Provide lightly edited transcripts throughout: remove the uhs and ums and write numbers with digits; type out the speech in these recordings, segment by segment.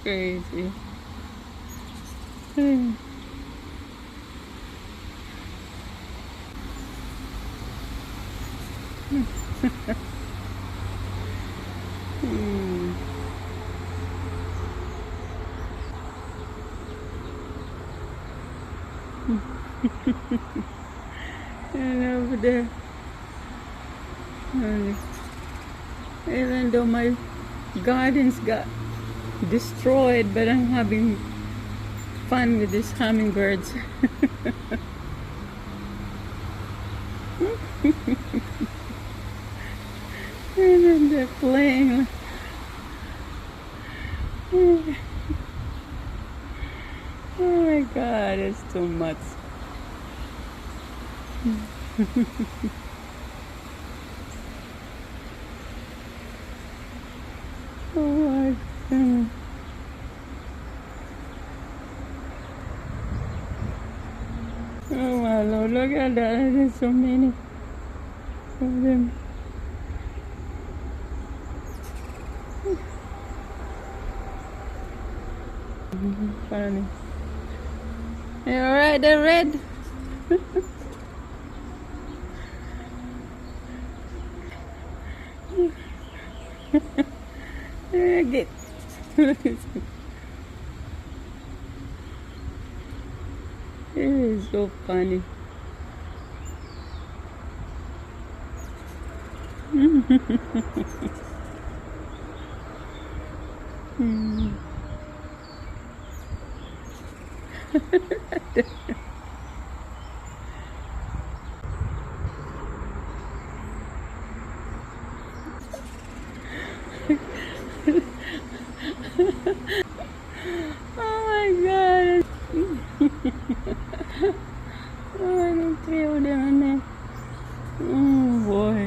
crazy. And over there, even though my gardens got destroyed, but I'm having fun with these hummingbirds. And then they're playing. Oh my God, it's too much. Oh my God. Oh my Lord, look at that. There's so many of them. Funny. You alright there, Red? Get. It is so funny. Oh my God. Oh, I don't feel down there. Oh boy.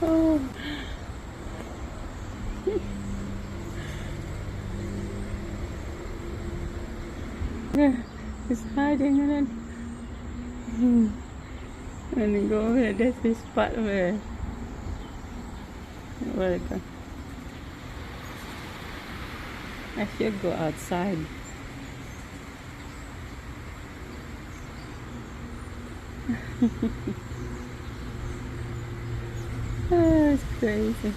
Oh. Yeah, it's hiding in it. And then go over there, there's this spot where it go? I should go outside. Oh, it's crazy.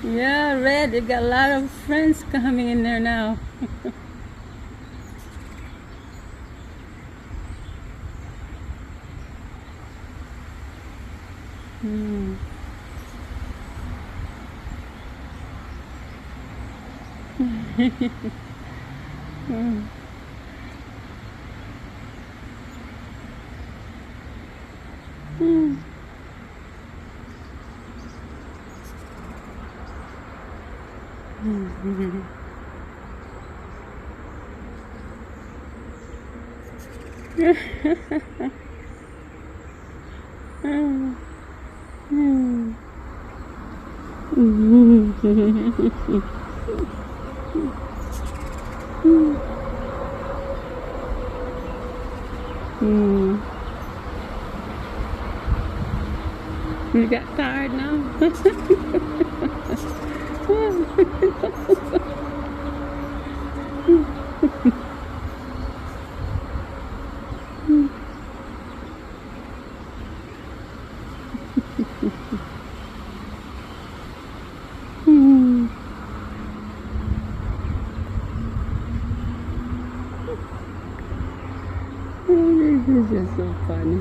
Yeah, Red, you got a lot of friends coming in there now. You got tired now? This is just so funny.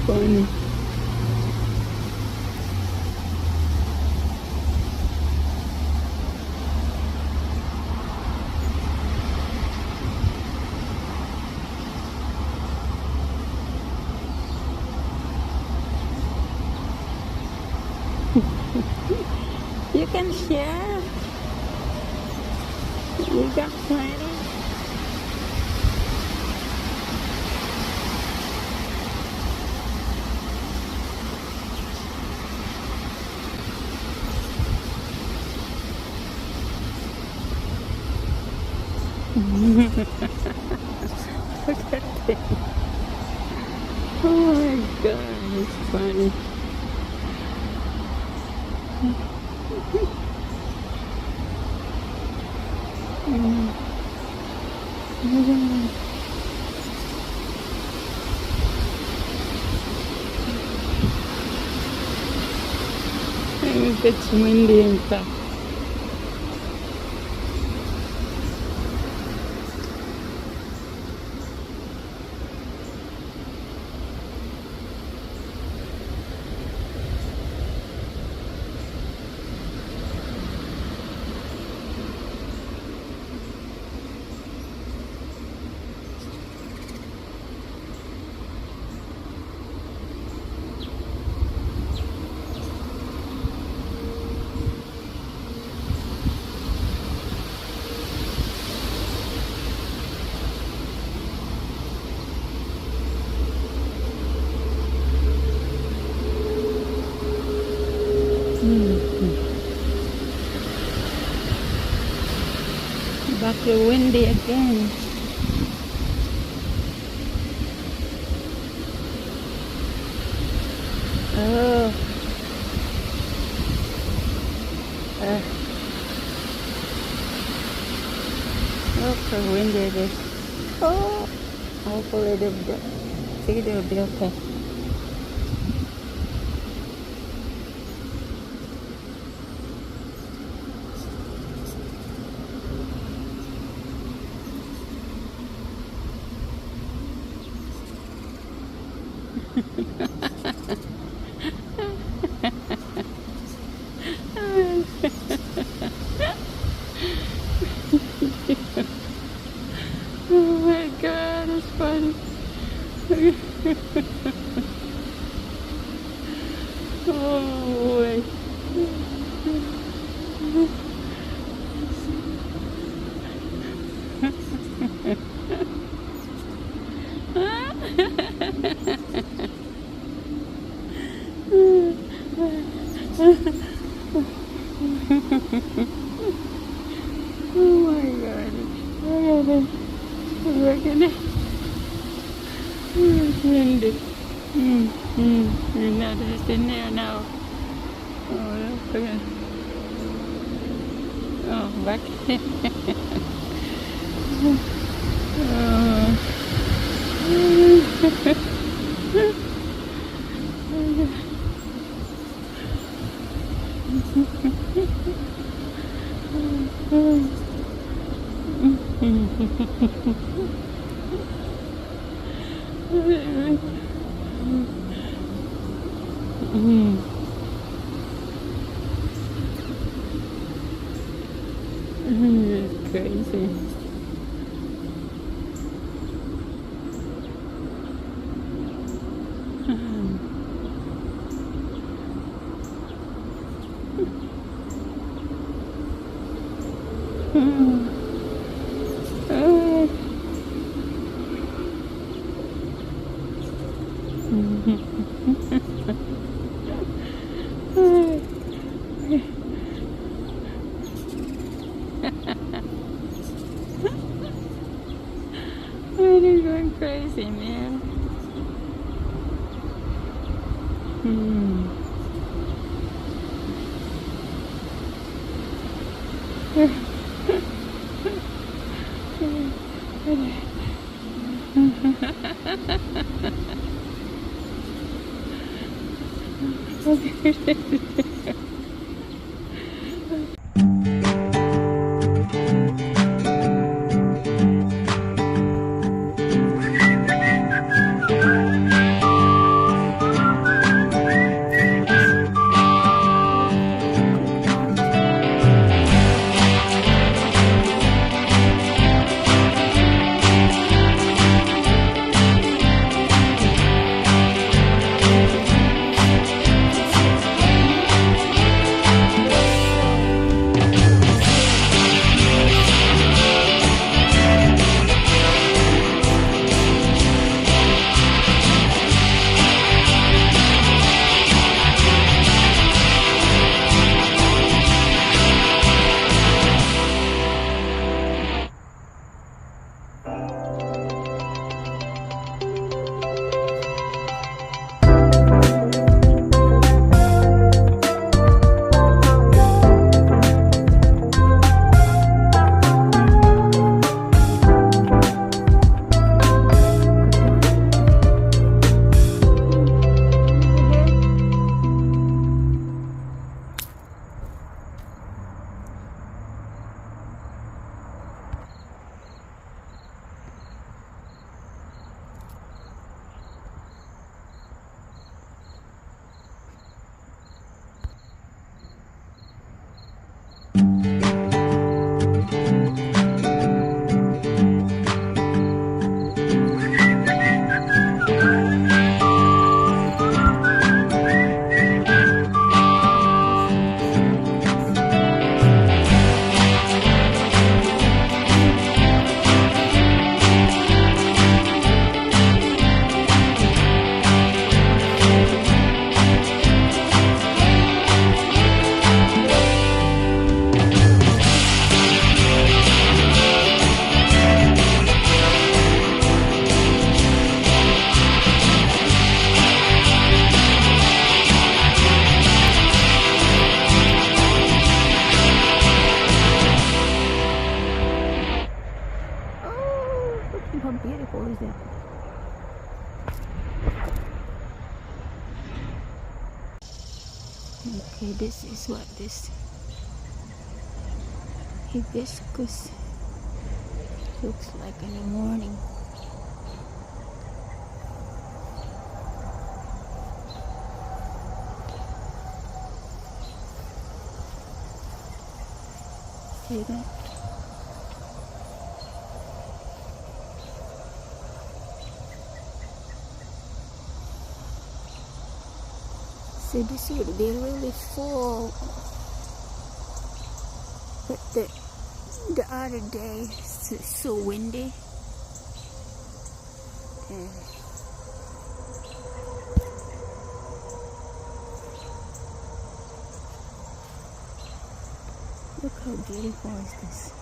Funny. You can share. You got plenty. Look at this. Oh my God, it's funny. It's windy and stuff. Back to windy again. Oh. Look how windy it is. Oh. Hopefully they'll be okay. Oh my God, it's funny. Oh boy. Oh my God. Look at it. It's windy. Now it's in there now. Oh, look at it. Oh, back. It's crazy. They're going crazy, man. How beautiful is that? Okay, this is what this hibiscus looks like in the morning. See that? So this would be really full, but the other day it's so windy. And look how beautiful is this.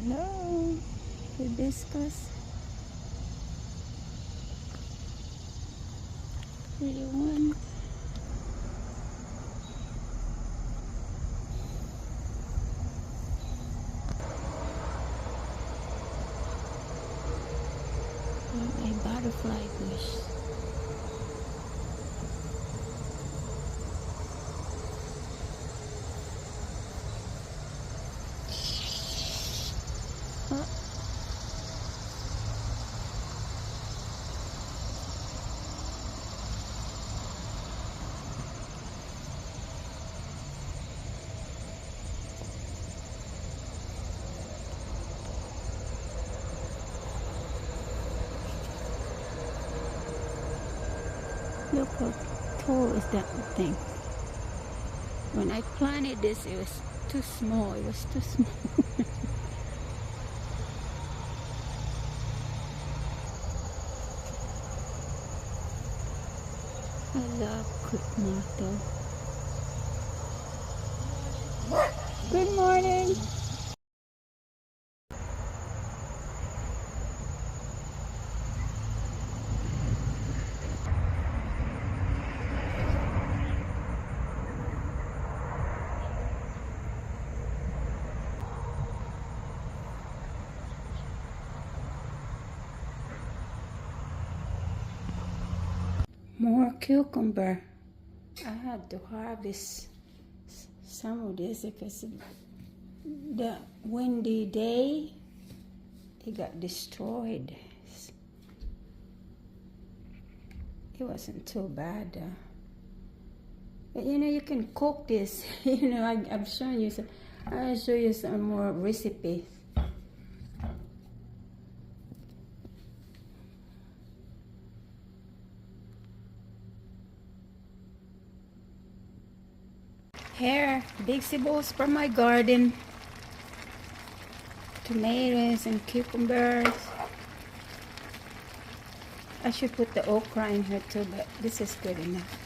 Hello, hibiscus. Pretty one. A butterfly bush. Look how tall is that thing. When I planted this, it was too small. It was too small. I love Crepe Myrtle. Good morning. More cucumber. I had to harvest some of this because the windy day, it got destroyed. It wasn't too bad though. But you know, you can cook this. You know, I'm showing you some. I'll show you some more recipes. Here, vegetables from my garden. Tomatoes and cucumbers. I should put the okra in here too, but this is good enough.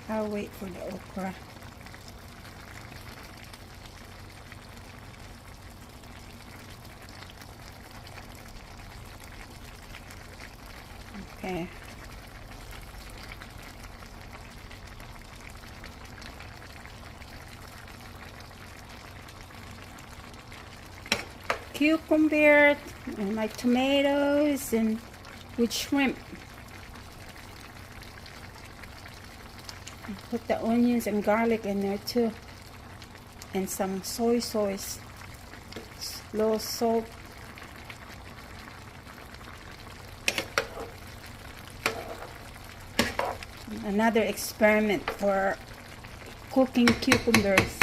I'll wait for the okra. Okay. Cucumber and my tomatoes and with shrimp. Put the onions and garlic in there too, and some soy sauce, low salt. Another experiment for cooking cucumbers.